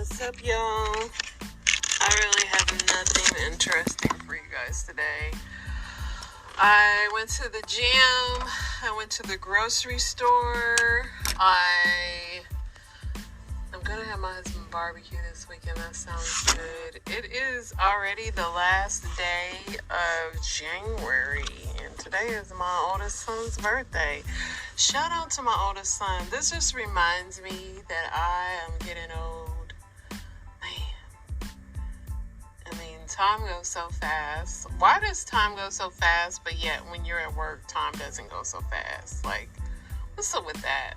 What's up, y'all? I really have nothing interesting for you guys today. I went to the gym. I went to the grocery store. I'm gonna have my husband barbecue this weekend. That sounds good. It is already the last day of January, and today is my oldest son's birthday. Shout out to my oldest son. This just reminds me that I am getting old. Man, I mean, time goes so fast. Why does time go so fast, but yet when you're at work, time doesn't go so fast? Like, what's up with that?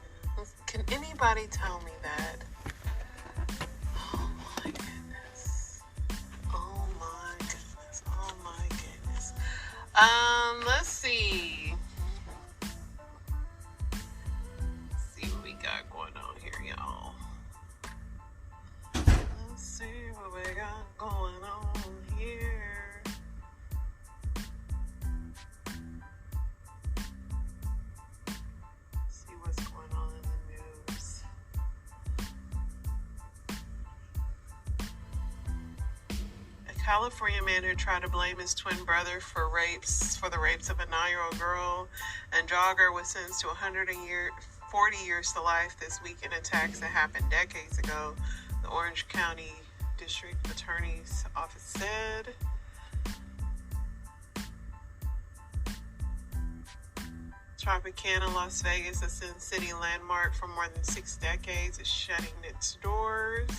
Can anybody tell me that? Oh my goodness. Oh my goodness. Oh my goodness. Let's see. Let's see what we got going on here, y'all. Let's see what we got going on here. Let's see what's going on in the news. A California man who tried to blame his twin brother for the rapes of a 9-year-old girl and jogger was sentenced to 40 years to life this week in attacks that happened decades ago, the Orange County District Attorney's Office said. Tropicana, Las Vegas, a Sin City landmark for more than 6 decades, is shutting its doors.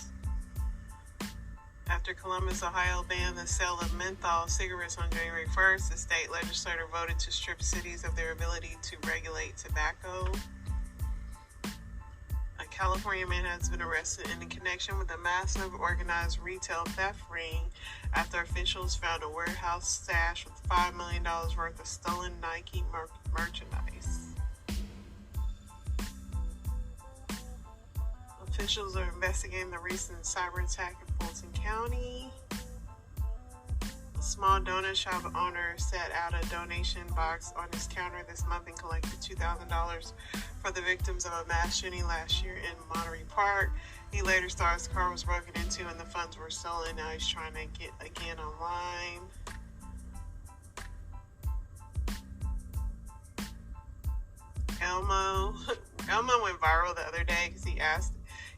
After Columbus, Ohio banned the sale of menthol cigarettes on January 1st, the state legislature voted to strip cities of their ability to regulate tobacco. A California man has been arrested in connection with a massive organized retail theft ring after officials found a warehouse stash with $5 million worth of stolen Nike merchandise. Officials are investigating the recent cyber attack in Fulton County. A small donut shop owner set out a donation box on his counter this month and collected $2,000 for the victims of a mass shooting last year in Monterey Park. He later saw his car was broken into and the funds were stolen. Now he's trying to get again online. Elmo went viral the other day because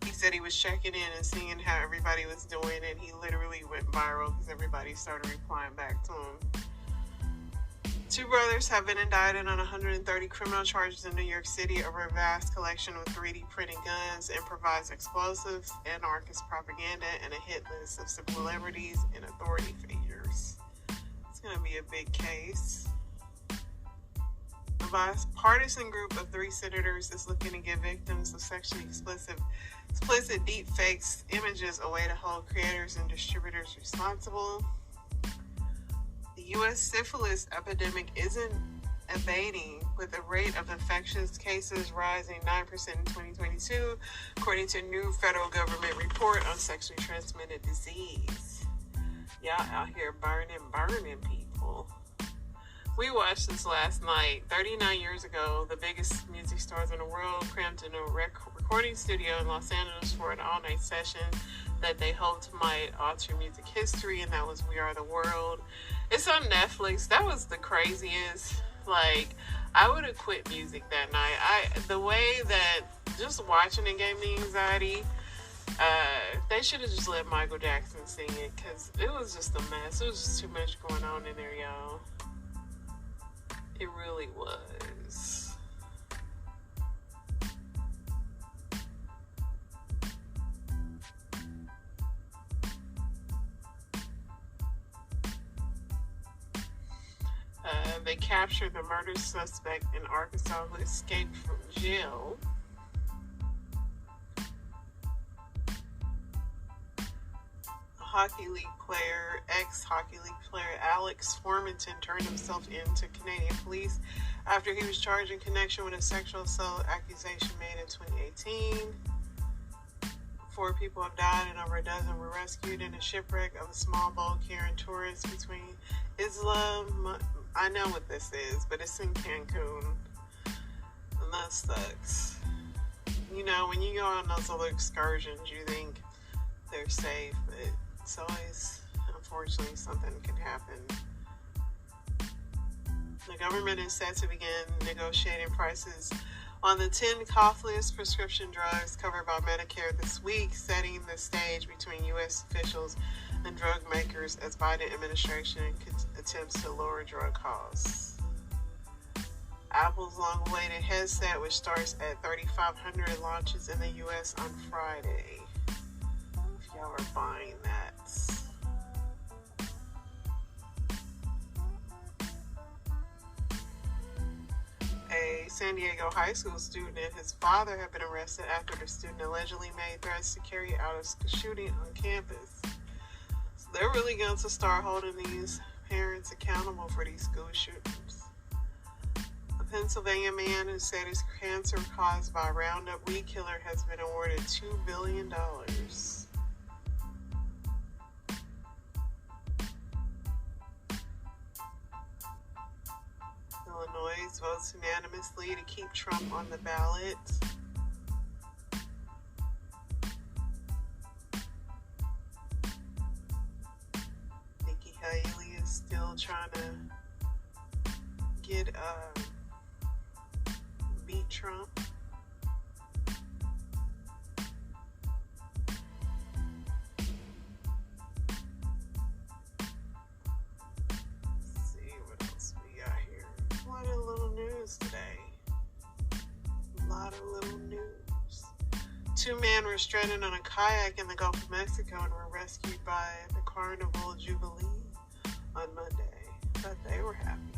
he said he was checking in and seeing how everybody was doing, and he literally went viral because everybody started replying back to him. 2 brothers have been indicted on 130 criminal charges in New York City over a vast collection of 3D printed guns, improvised explosives, anarchist propaganda, and a hit list of celebrities and authority figures. It's going to be a big case. A bipartisan group of 3 senators is looking to give victims of sexually explicit deep fakes images a way to hold creators and distributors responsible. The U.S. syphilis epidemic isn't abating, with the rate of infectious cases rising 9% in 2022, according to a new federal government report on sexually transmitted disease. Y'all out here burning people. We watched this last night. 39 years ago, the biggest music stars in the world crammed in a recording studio in Los Angeles for an all-night session that they hoped might alter music history, and that was We Are the World. It's on Netflix. That was the craziest. Like, I would have quit music that night. The way that just watching it gave me anxiety. They should have just let Michael Jackson sing it, because it was just a mess. It was just too much going on in there, y'all. It really was. They captured the murder suspect in Arkansas who escaped from jail. Ex-Hockey League player Alex Formenton turned himself in to Canadian police after he was charged in connection with a sexual assault accusation made in 2018. 4 people have died and over a dozen were rescued in a shipwreck of a small boat carrying tourists between I know what this is, but it's in Cancun. And that sucks. You know, when you go on those little excursions, you think, they're safe, but it's always, unfortunately, something can happen. The government is set to begin negotiating prices on the 10 costliest prescription drugs covered by Medicare this week, setting the stage between U.S. officials and drug makers as Biden administration attempts to lower drug costs. Apple's long-awaited headset, which starts at $3,500, launches in the U.S. on Friday. If y'all are buying that. A San Diego high school student and his father have been arrested after the student allegedly made threats to carry out a shooting on campus. So they're really going to start holding these parents accountable for these school shootings. A Pennsylvania man who said his cancer caused by Roundup weed killer has been awarded $2 billion. Illinois votes unanimously to keep Trump on the ballot. Nikki Haley is still trying to get beat Trump. Two men were stranded on a kayak in the Gulf of Mexico and were rescued by the Carnival Jubilee on Monday. But they were happy.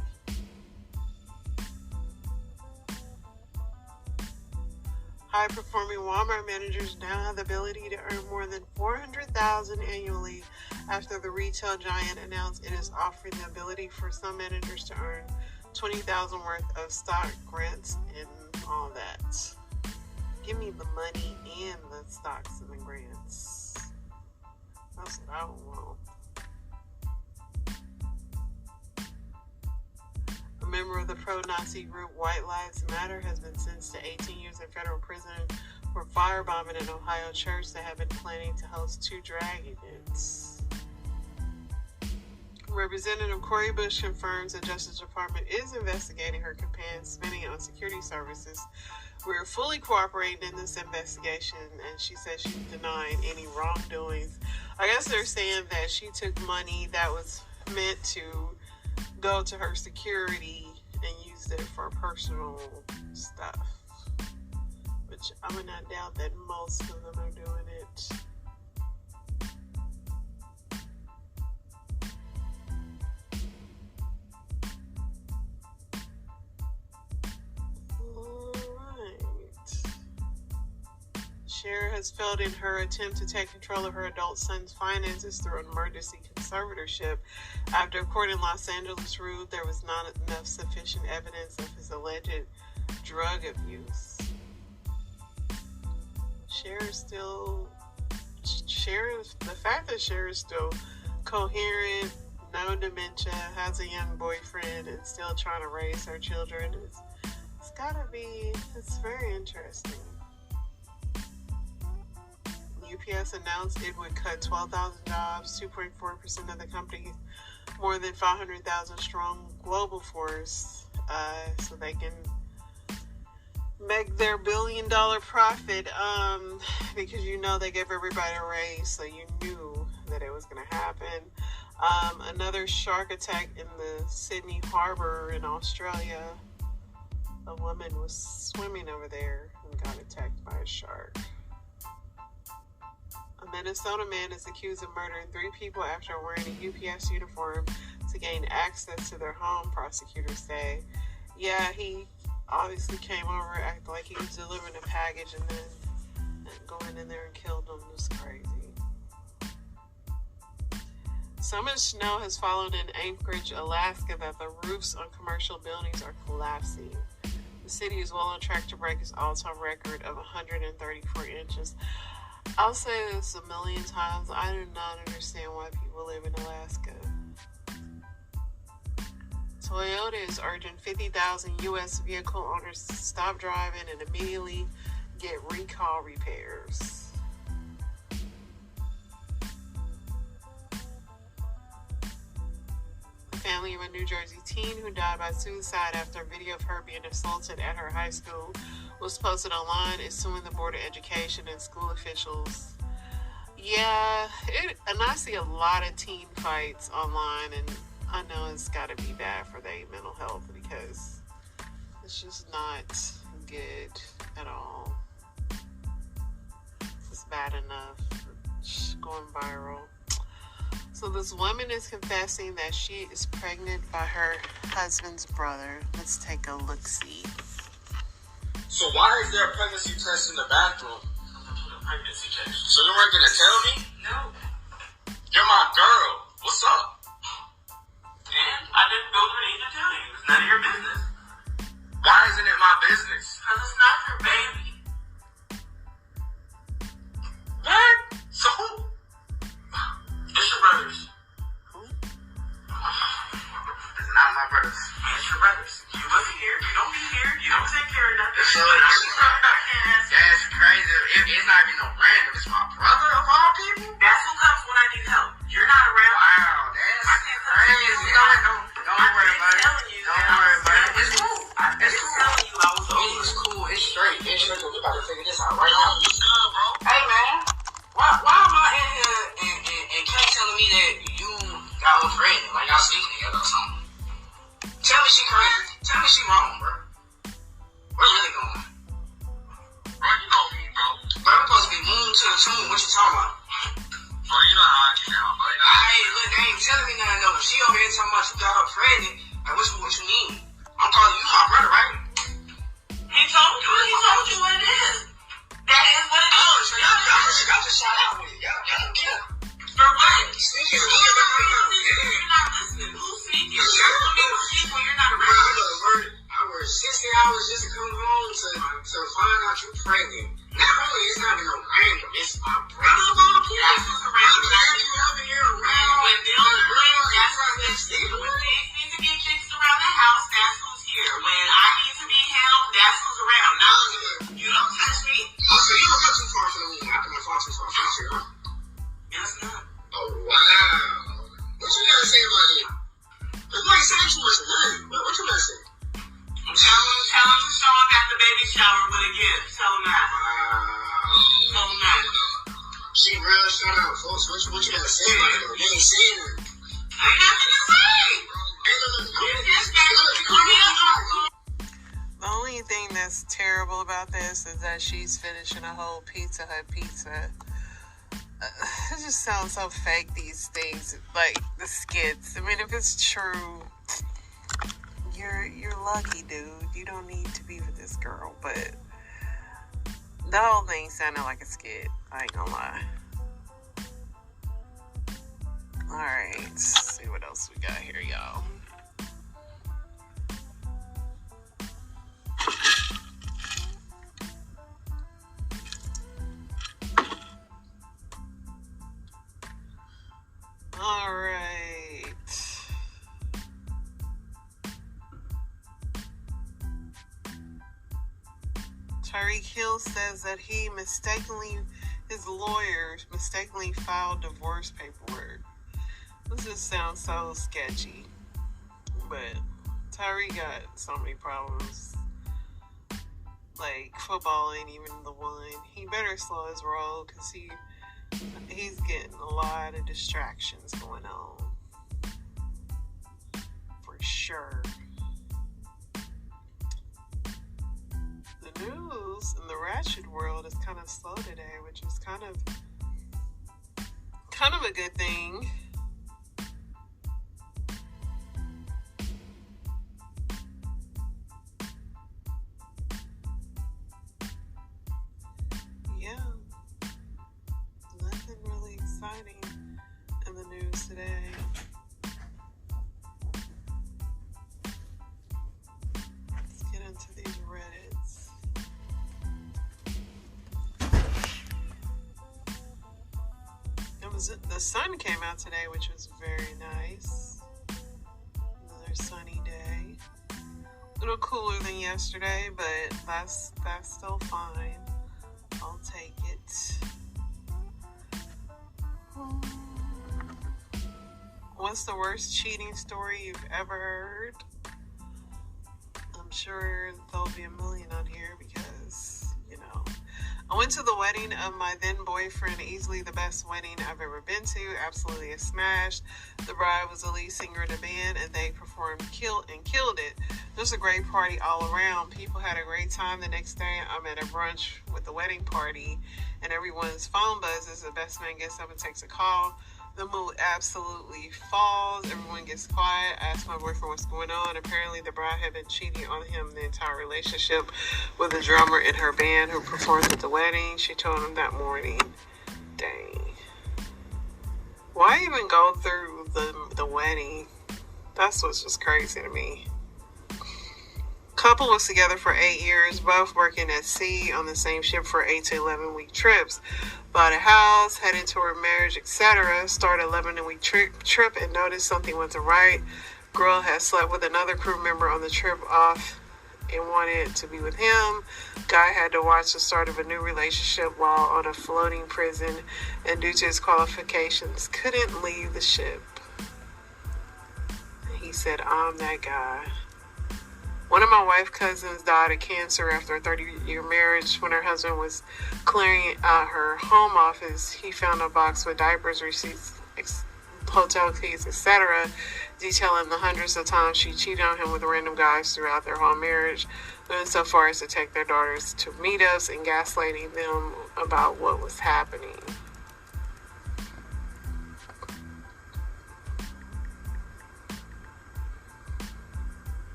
High-performing Walmart managers now have the ability to earn more than $400,000 annually after the retail giant announced it is offering the ability for some managers to earn $20,000 worth of stock grants and all that. Give me the money and the stocks and the grants. That's what I want. A member of the pro-Nazi group White Lives Matter has been sentenced to 18 years in federal prison for firebombing an Ohio church that had been planning to host 2 drag events. Representative Cori Bush confirms the Justice Department is investigating her campaign spending on security services. We're fully cooperating in this investigation, and she said she's denying any wrongdoings. I guess they're saying that she took money that was meant to go to her security and used it for personal stuff. Which I would not doubt that most of them are doing it. Cher has failed in her attempt to take control of her adult son's finances through an emergency conservatorship after a court in Los Angeles ruled there was not enough sufficient evidence of his alleged drug abuse. The fact that Cher is still coherent, no dementia, has a young boyfriend, and still trying to raise her children, it's very interesting. UPS announced it would cut 12,000 jobs, 2.4% of the company's more than 500,000 strong global force, so they can make their $1 billion profit, because they gave everybody a raise, so you knew that it was going to happen. Another shark attack in the Sydney Harbor in Australia. A woman was swimming over there and got attacked by a shark. A Minnesota man is accused of murdering 3 people after wearing a UPS uniform to gain access to their home, prosecutors say. Yeah, he obviously came over, acted like he was delivering a package, and then going in there and killed them. It was crazy. So much snow has fallen in Anchorage, Alaska, that the roofs on commercial buildings are collapsing. The city is well on track to break its all-time record of 134 inches. I'll say this a million times. I do not understand why people live in Alaska. Toyota is urging 50,000 U.S. vehicle owners to stop driving and immediately get recall repairs. family of a New Jersey teen who died by suicide after a video of her being assaulted at her high school was posted online is suing the Board of Education and school officials. Yeah, and I see a lot of teen fights online, and I know it's got to be bad for their mental health because it's just not good at all. It's bad enough going viral. So this woman is confessing that she is pregnant by her husband's brother. Let's take a look-see. So why is there a pregnancy test in the bathroom? Pregnancy test. So you weren't gonna tell me? No. You're my girl. What's up? And I didn't feel the need to tell you. It's none of your business. Why isn't it my business? Because it's not your baby. What? So who? It's your brothers. Who? It's not my brothers. It's your brothers. You wasn't here. You don't be here. You don't take care of nothing. So I can't ask you. that's crazy. It's not even no random. It's my brother of all people. That's who comes when I need help. You're not around. Wow, that's crazy. Don't worry about it. Don't worry about it. It's cool. It's cool. telling you I was over. It's cool. It's straight. It's straight. We about to figure this out right now. What's good, bro? Hey, man. Why am I in here and Kay telling me that you got her pregnant? Like y'all sleeping together or something? Tell me she crazy. Tell me she wrong, bro. What's really going on? Bro, you know me, bro. Bro, we supposed to be moving to the tune. What you talking about? Bro, you know how I get down, bro. Hey, look, they ain't telling me nothing, though. She over here talking about you got her pregnant. Like, what you mean? I'm calling you my brother, right? He told you what it is. That is what it is. Oh, so y'all just shout out with it. Y'all don't care. For what? Sneaky. You're not listening. Who's sneaking? You're telling me to sneak when you're not around. I worked 60 hours just to come home to find out you pregnant. Not only it's not even no random, it's my brother. I'm gonna pull this around. I'm glad you over here around. When they're around, that's who's here. When things need to get fixed around the house, that's who's here. When I need to be held, that's who's around. Now, you don't touch me. Oh, so you don't go too far from me. I can go far too far from you. Yes, not. Oh, wow. What you gotta say about it? It's like sexual or something. What you gotta say? Tell him to show up at the baby shower with a gift. Tell him that. Tell him that. She real shout out, folks. What you gotta say about it? They ain't saying it. Ain't nothing to say. The only thing that's terrible about this is that she's finishing a whole Pizza Hut pizza. It just sounds so fake, these things, like the skits. I mean, if it's true, you're lucky, dude. You don't need to be with this girl, but the whole thing sounded like a skit. I ain't gonna lie. Alright, let's see what else we got here, y'all. Alright. Tyreek Hill says that his lawyers mistakenly filed divorce paperwork. This just sounds so sketchy. But Tyreek got so many problems. Like, football ain't even the one. He better slow his roll because he's getting a lot of distractions going on. For sure. The news in the ratchet world is kind of slow today, which is kind of a good thing. Yeah. Nothing really exciting in the news today. Let's get into these Reddits. The sun came out today, which was very nice. Another sunny day. A little cooler than yesterday, but that's still fine. I'll take it. What's the worst cheating story you've ever heard? I'm sure there'll be a million on here because, I went to the wedding of my then boyfriend, easily the best wedding I've ever been to. Absolutely a smash. The bride was the lead singer in the band, and they performed killed it. Just a great party all around. People had a great time. The next day, I'm at a brunch with the wedding party, and everyone's phone buzzes. The best man gets up and takes a call. The mood absolutely falls. Everyone gets quiet. I asked my boyfriend what's going on. Apparently, the bride had been cheating on him the entire relationship with the drummer in her band who performed at the wedding. She told him that morning. Dang. Why even go through the wedding? That's what's just crazy to me. Couple was together for 8 years, both working at sea on the same ship for 8 to 11 week trips. Bought a house, heading toward marriage, etc. Started 11-week trip and noticed something wasn't right. Girl had slept with another crew member on the trip off and wanted to be with him. Guy had to watch the start of a new relationship while on a floating prison, and due to his qualifications, couldn't leave the ship. He said, I'm that guy. One of my wife's cousins died of cancer after a 30-year marriage. When her husband was clearing out her home office, he found a box with diapers, receipts, hotel keys, etc., detailing the hundreds of times she cheated on him with random guys throughout their whole marriage, going so far as to take their daughters to meetups and gaslighting them about what was happening.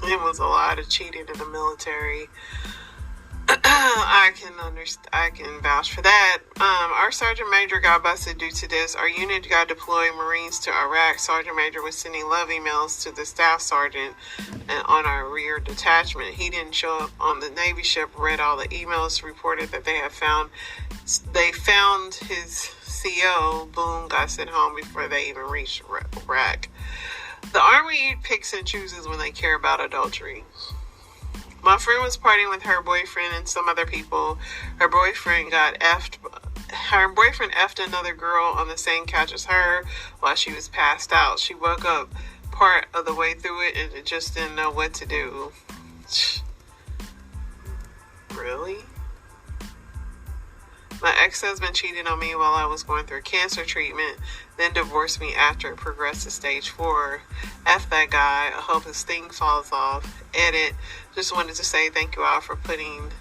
It was a lot of cheating in the military. I can vouch for that. Our Sergeant Major got busted due to this. Our unit got deployed Marines to Iraq. Sergeant Major was sending love emails to the staff sergeant and on our rear detachment. He didn't show up on the Navy ship, read all the emails, reported that they found his CO. Boom, got sent home before they even reached Iraq. The Army picks and chooses when they care about adultery. My friend was partying with her boyfriend and some other people. Her boyfriend effed another girl on the same couch as her while she was passed out. She woke up part of the way through it and just didn't know what to do. Really? My ex-husband cheated on me while I was going through cancer treatment, then divorced me after it progressed to stage 4. F that guy. I hope his thing falls off. Edit. Just wanted to say thank you all for putting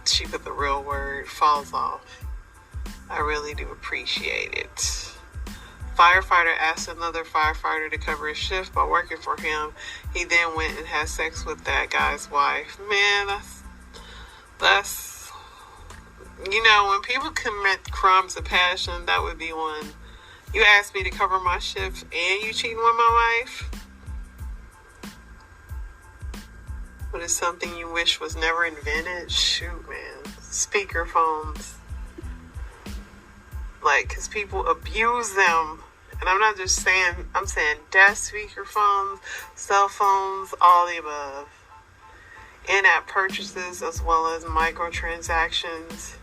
she put the real word, falls off. I really do appreciate it. Firefighter asked another firefighter to cover his shift by working for him. He then went and had sex with that guy's wife. Man, that's when people commit crimes of passion, that would be one. You asked me to cover my shift and you cheating with my wife? But it's something you wish was never invented? Shoot, man. Speakerphones. Because people abuse them. And I'm not just saying, I'm saying desk speakerphones, cell phones, all the above. In-app purchases as well as microtransactions.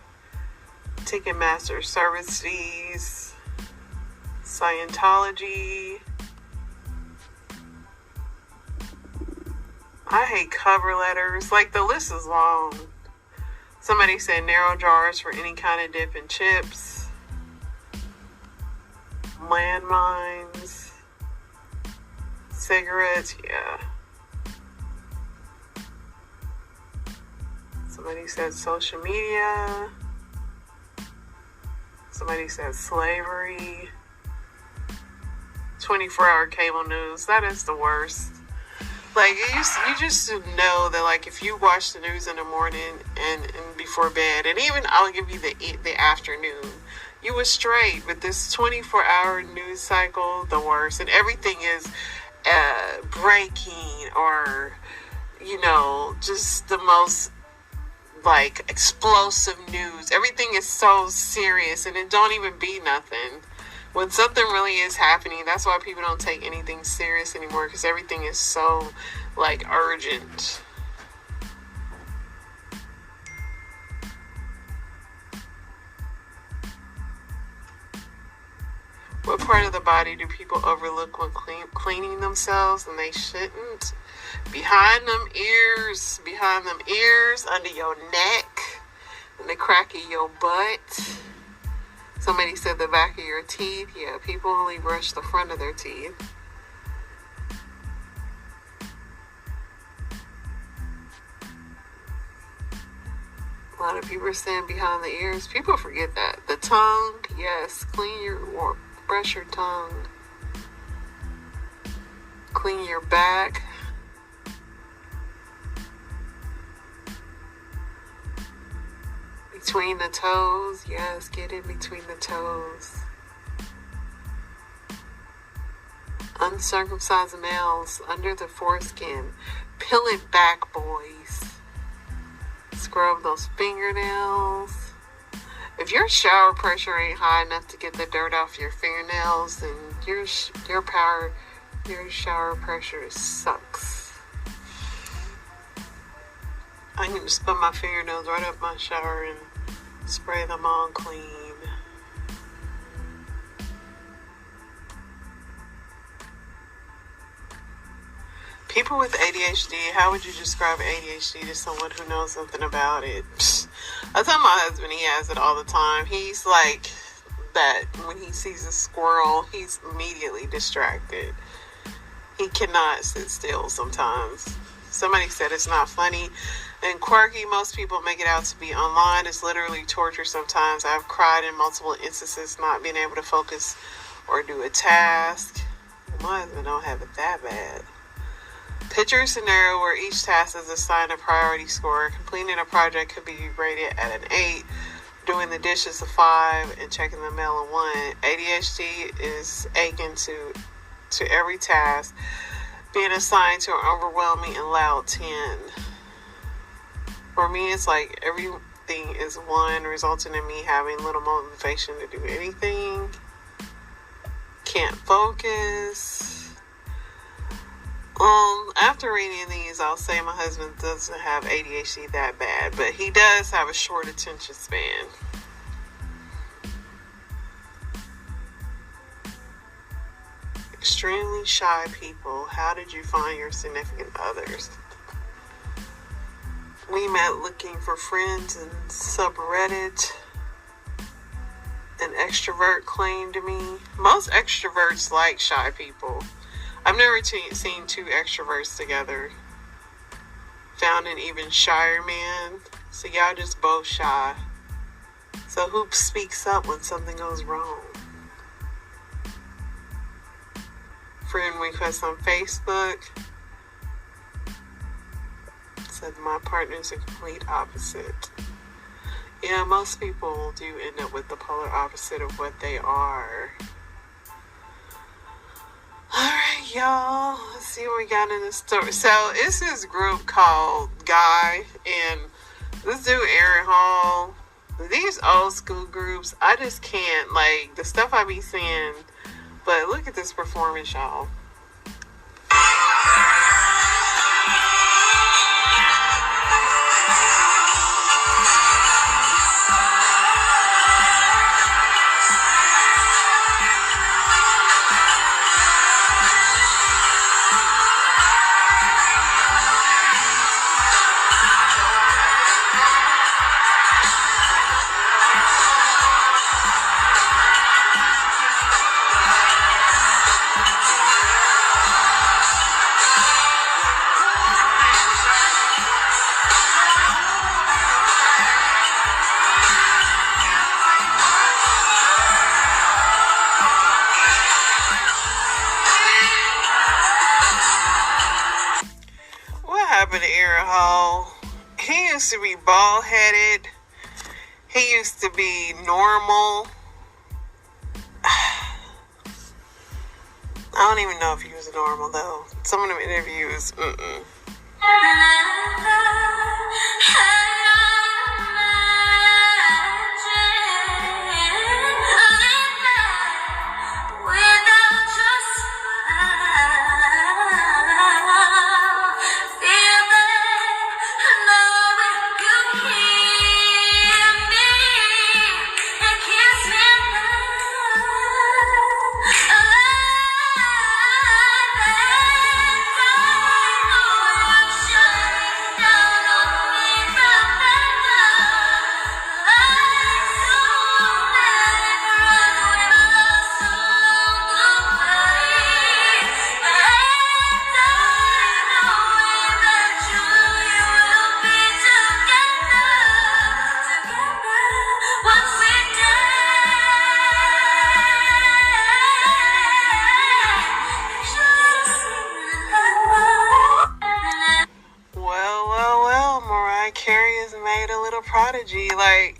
Ticketmaster service fees, Scientology. I hate cover letters. The list is long. Somebody said narrow jars for any kind of dip and chips. Landmines. Cigarettes, yeah. Somebody said social media. Somebody said slavery. 24-hour cable news. That is the worst. You just know that, if you watch the news in the morning and before bed, and even I'll give you the afternoon, you were straight. But this 24-hour news cycle, the worst. And everything is breaking or, just the most explosive news. Everything is so serious and it don't even be nothing. When something really is happening, that's why people don't take anything serious anymore, because everything is so urgent. What part of the body do people overlook when cleaning themselves and they shouldn't? Behind them ears, under your neck, in the crack of your butt. Somebody said the back of your teeth. Yeah, people only brush the front of their teeth. A lot of people are saying behind the ears. People forget that. The tongue, yes. Brush your tongue. Clean your back. Between the toes, yes. Get in between the toes. Uncircumcised males under the foreskin. Peel it back, boys. Scrub those fingernails. If your shower pressure ain't high enough to get the dirt off your fingernails, then your shower pressure sucks. I can just put my fingernails right up my shower and spray them on clean. People with ADHD, how would you describe ADHD to someone who knows something about it? I tell my husband he has it all the time. He's like that when he sees a squirrel, he's immediately distracted. He cannot sit still sometimes. Somebody said it's not funny and quirky. Most people make it out to be online. It's literally torture sometimes. I've cried in multiple instances not being able to focus or do a task. My husband don't have it that bad. Picture a scenario where each task is assigned a priority score. Completing a project could be rated at an 8, doing the dishes a 5, and checking the mail a 1. ADHD is akin to every task being assigned to an overwhelming and loud 10. For me, it's like everything is 1, resulting in me having little motivation to do anything. Can't focus. After reading these, I'll say my husband doesn't have ADHD that bad, but he does have a short attention span. Extremely shy people. How did you find your significant others? We met looking for friends in subreddit. An extrovert claimed to me. Most extroverts like shy people. I've never seen two extroverts together. Found an even shyer man. So y'all just both shy. So who speaks up when something goes wrong? Friend request on Facebook. Said my partner's a complete opposite. Yeah, most people do end up with the polar opposite of what they are. Alright, y'all. Let's see what we got in the story. So, it's this group called Guy, and this dude, Aaron Hall. These old school groups, I just can't, like, the stuff I be seeing. But look at this performance, y'all. Happened to Aaron Hall. He used to be bald-headed. He used to be normal. I don't even know if he was normal, though. Some of them interviews, Prodigy. Like,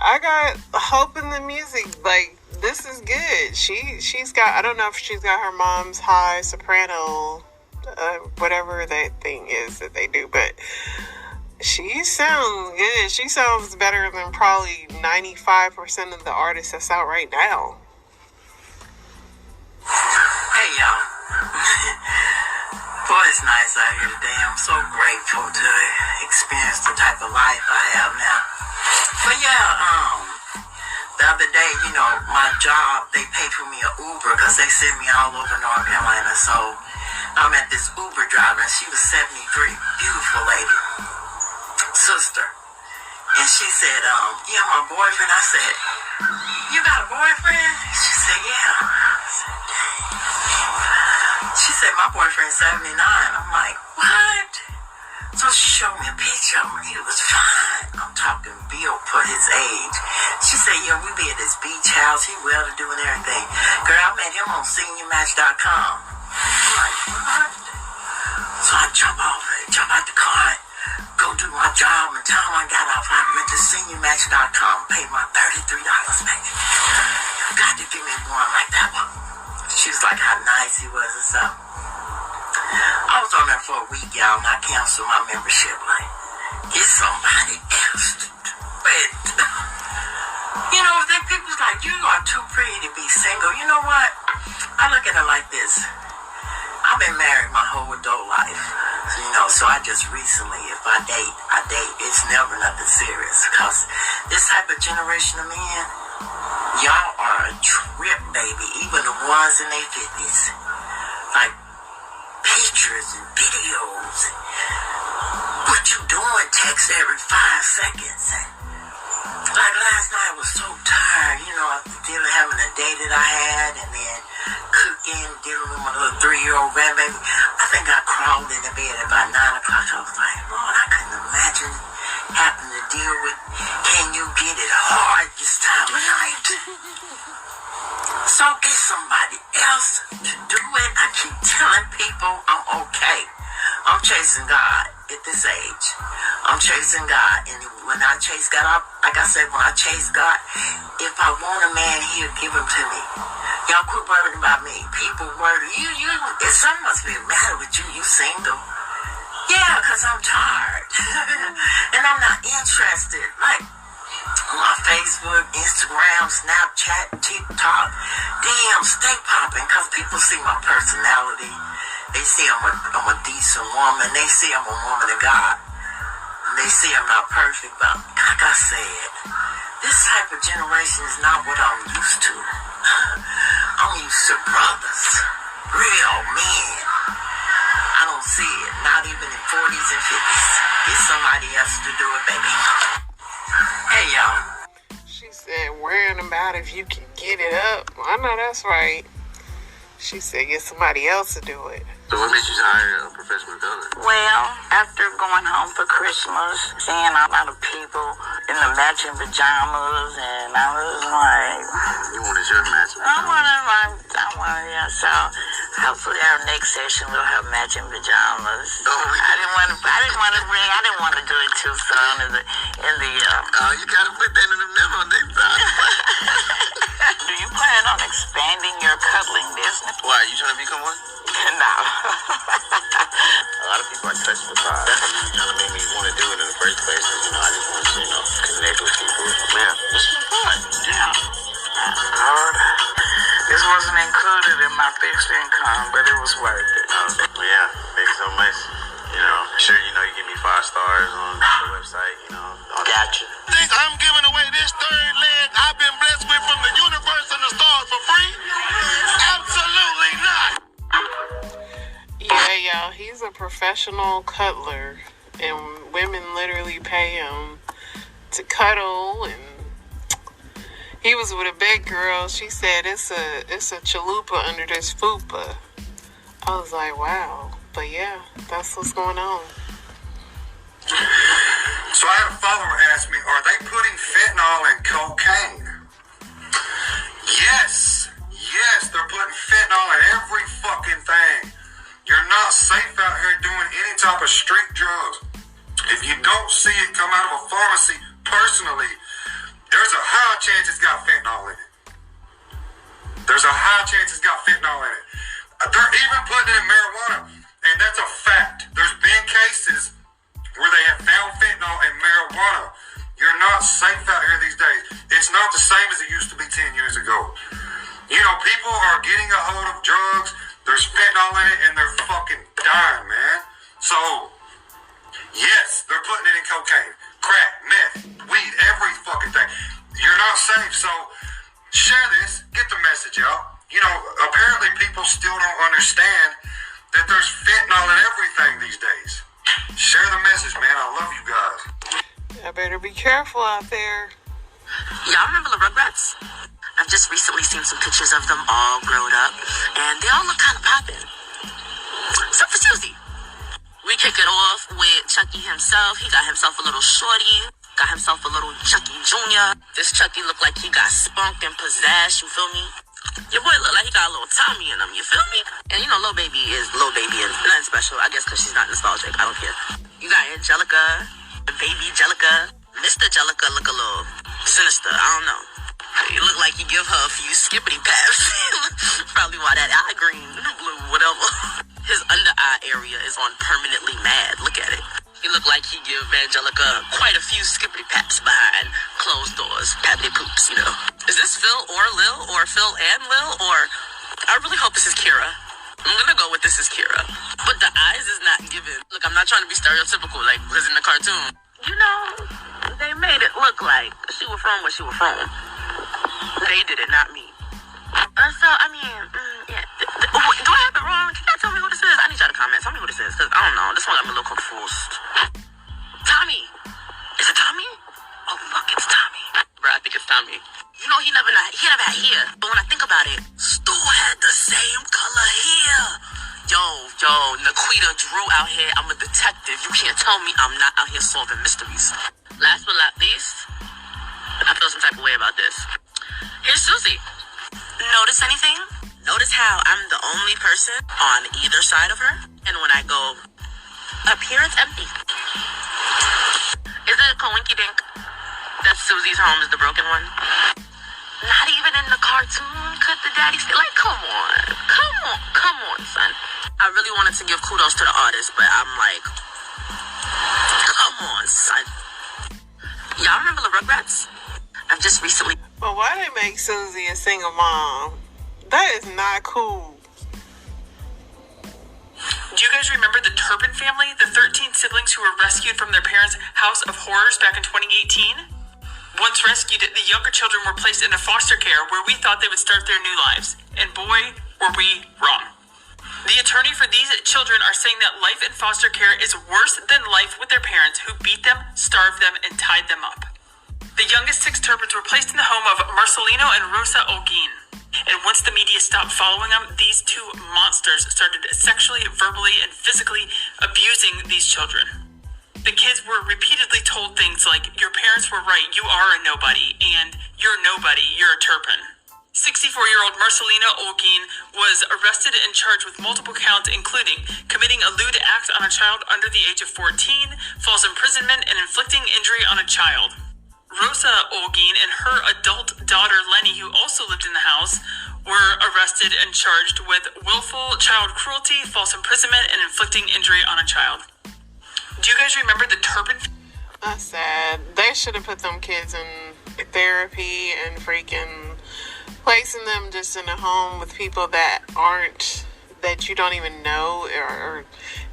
I got hope in the music. Like, this is good. She's got, I don't know if she's got her mom's high soprano, whatever that thing is that they do, but she sounds good. She sounds better than probably 95% of the artists that's out right now. Hey y'all. Boy, it's nice out here today. I'm so grateful to experience the type of life I have now. But yeah, the other day, you know, my job, they pay for me an Uber because they send me all over North Carolina. So I'm at this Uber driver, and she was 73, beautiful lady, sister. And she said, yeah, my boyfriend. I said, you got a boyfriend? She said, yeah. I said, she said, my boyfriend's 79. I'm like, what? So she showed me a picture of him. He was fine. I'm talking built for his age. She said, yeah, we be at his beach house. He well-to-do and everything. Girl, I met him on SeniorMatch.com. I'm like, what? So I jump out the car, go do my job. And the time I got off, I went to SeniorMatch.com, paid my $33 back. You got to give me one like that one. She was like how nice he was and stuff. I was on there for a week, y'all, and I canceled my membership. Like, get somebody else to do it. You know, if people's like, you are too pretty to be single. You know what? I look at it like this. I've been married my whole adult life. You know, so I just recently, if I date. It's never nothing serious. Because this type of generation of men, y'all are a trip, baby. Even the ones in their 50s. Like, pictures and videos. And what you doing? Text every 5 seconds. And like last night, I was so tired. You know, after having a day that I had. And then cooking, dealing with my little 3-year-old grandbaby. I think I crawled into bed at about 9 o'clock. I was like, Lord, I couldn't imagine having to deal with, can you get it hard this time of night? So get somebody else to do it. I keep telling people I'm okay. I'm chasing God at this age. I'm chasing God. And when I chase God, like I said, when I chase God, if I want a man, he'll give him to me. Y'all quit worrying about me. People worry. If something must be the matter with you, you single. Yeah, because I'm tired. And I'm not interested. Like, on my Facebook, Instagram, Snapchat, TikTok, damn, stay popping. Because people see my personality. They see I'm a decent woman. They see I'm a woman of God. And they see I'm not perfect. But like I said, this type of generation is not what I'm used to. I'm used to brothers, real men. I don't see it, not even in 40s and 50s. Get somebody else to do it, baby. Hey, y'all. She said, worrying about if you can get it up. I know that's right. She said, get somebody else to do it. So what made you hire a professional color? Well, after going home for Christmas, seeing a lot of people in the matching pajamas, and I was like, You wanted your matching pajamas? I wanted, yeah. So hopefully our next session we'll have matching pajamas. Oh, I didn't want to do it too soon you gotta put that in the memo next time. Do you plan on expanding your cuddling business? Why, you trying to become one? No. A lot of people are touched with pride. That's what kind of made me want to do it in the first place. Because, I just want to, connect with people. Man, this is fun. Yeah. Lord, this wasn't included in my fixed income, but it was worth it. Well, yeah, thank you so much. Sure, you give me 5 stars on the website, Gotcha. Think I'm giving away this third leg I've been blessed with from the universe and the stars for free? Absolutely not. Yeah, y'all, he's a professional cuddler, and women literally pay him to cuddle. And he was with a big girl. She said it's a chalupa under this fupa. I was like, wow. But yeah, that's what's going on. So I had a follower ask me, are they putting fentanyl in cocaine? Yes, they're putting fentanyl in every fucking thing. You're not safe out here doing any type of street drugs. If you don't see it come out of a pharmacy personally, there's a high chance it's got fentanyl in it. There's a high chance it's got fentanyl in it. They're even putting it in marijuana, and that's a fact. There's been cases where they have found fentanyl in marijuana. You're not safe out here these days. It's not the same as it used to be 10 years ago. You know, people are getting a hold of drugs. There's fentanyl in it, and they're fucking dying, man. So, yes, they're putting it in cocaine, crack, meth, weed, every fucking thing. You're not safe, so share this. Get the message out. You know, apparently people still don't understand that there's fentanyl in everything these days. Share the message, man. I love you guys. I better be careful out there. Y'all remember the Rugrats? I've just recently seen some pictures of them all grown up, and they all look kind of poppin'. Except for Susie. We kick it off with Chucky himself. He got himself a little shorty, got himself a little Chucky Jr. This Chucky looked like he got spunked and possessed, you feel me? Your boy look like he got a little Tommy in him, you feel me? And you know, Lil Baby is Lil Baby and nothing special, I guess because she's not nostalgic. I don't care. You got Angelica, Baby Jellica. Mr. Jellica look a little sinister, I don't know. He look like he give her a few skippity paps. Probably why that eye green, blue, whatever. His under eye area is on permanently mad. Look at it. He look like he give Angelica quite a few skippity paps behind closed doors. Pappity poops, you know. Is this Phil or Lil, or Phil and Lil, or I really hope this is Kira. I'm gonna go with this is Kira. But the eyes is not given. Look, I'm not trying to be stereotypical like was in the cartoon. You know, they made it look like she was from where she was from. They did it, not me. So, I mean, yeah. Do I have it wrong? Can you tell me who this is? I need y'all to comment. Tell me who this is, because I don't know. This one got me a little confused. Tommy! Is it Tommy? Oh, fuck, it's Tommy. Bro, I think it's Tommy. You know, he never had hair. But when I think about it, Stu had the same color hair. Yo, Naquita Drew out here. I'm a detective. You can't tell me I'm not out here solving mysteries. Last but not least, I feel some type of way about this. Here's Susie. Notice anything? Notice how I'm the only person on either side of her? And when I go up here, it's empty. Is it a coinky-dink that Susie's home is the broken one? Not even in the cartoon could the daddy stay? Like, come on, son. I really wanted to give kudos to the artist, but I'm like, come on, son. Y'all remember the Rugrats? I've just recently... But why they make Susie a single mom? That is not cool. Do you guys remember the Turpin family? The 13 siblings who were rescued from their parents' house of horrors back in 2018? Once rescued, the younger children were placed into foster care where we thought they would start their new lives. And boy, were we wrong. The attorney for these children are saying that life in foster care is worse than life with their parents who beat them, starved them, and tied them up. The youngest 6 Turpins were placed in the home of Marcelino and Rosa Olguin. And once the media stopped following them, these 2 monsters started sexually, verbally, and physically abusing these children. The kids were repeatedly told things like, your parents were right, you are a nobody, and you're nobody, you're a Turpin. 64-year-old Marcelino Olguin was arrested and charged with multiple counts, including committing a lewd act on a child under the age of 14, false imprisonment, and inflicting injury on a child. Rosa Olguin and her adult daughter Lenny, who also lived in the house, were arrested and charged with willful child cruelty, false imprisonment, and inflicting injury on a child. Do you guys remember the Turpin? That's sad. They should have put them kids in therapy and freaking placing them just in a home with people that you don't even know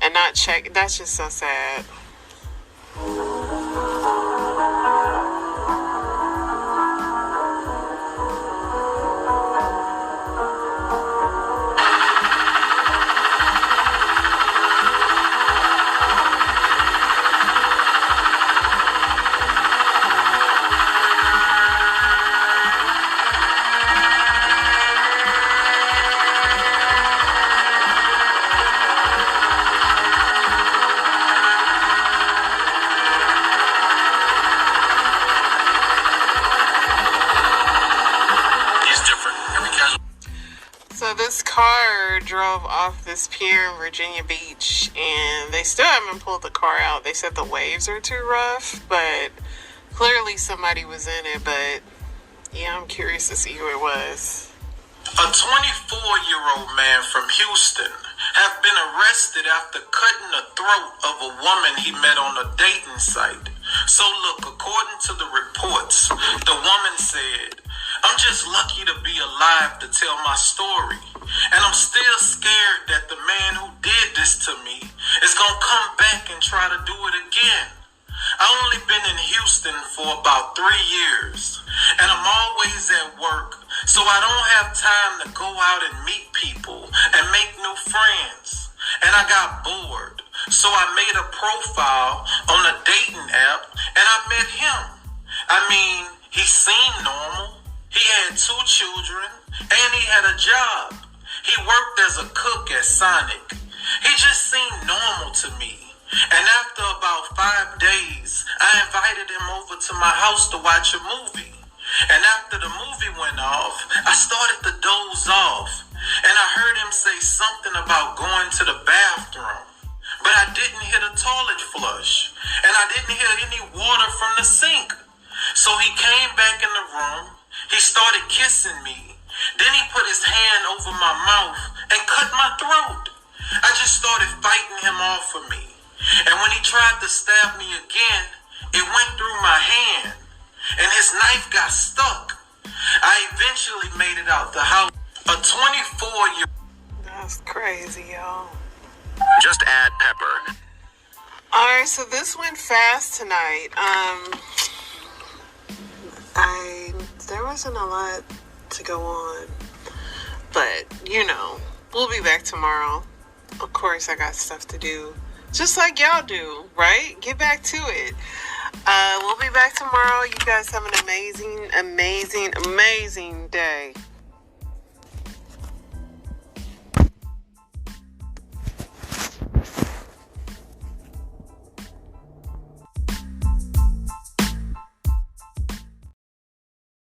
and not check. That's just so sad. car drove off this pier in Virginia Beach, and they still haven't pulled the car out. They said the waves are too rough, but clearly somebody was in it. But yeah, I'm curious to see who it was. A 24-year-old man from Houston have been arrested after cutting the throat of a woman he met on a dating site. So look, according to the reports, the woman said, "I'm just lucky to be alive to tell my story. And I'm still scared that the man who did this to me is going to come back and try to do it again. I've only been in Houston for about 3 years, and I'm always at work, so I don't have time to go out and meet people and make new friends. And I got bored, so I made a profile on a dating app, and I met him. I mean, he seemed normal. He had 2 children, and he had a job. He worked as a cook at Sonic. He just seemed normal to me. And after about 5 days, I invited him over to my house to watch a movie. And after the movie went off, I started to doze off. And I heard him say something about going to the bathroom. But I didn't hear the toilet flush. And I didn't hear any water from the sink. So he came back in the room. He started kissing me. Then he put his hand over my mouth and cut my throat. I just started fighting him off of me. And when he tried to stab me again, it went through my hand, and his knife got stuck. I eventually made it out the house. A 24-year-old. That's crazy, y'all. Just add pepper. Alright, so this went fast tonight. There wasn't a lot to go on, but we'll be back tomorrow. Of course, I got stuff to do. Just like y'all do, right? Get back to it. We'll be back tomorrow. You guys have an amazing, amazing, amazing day.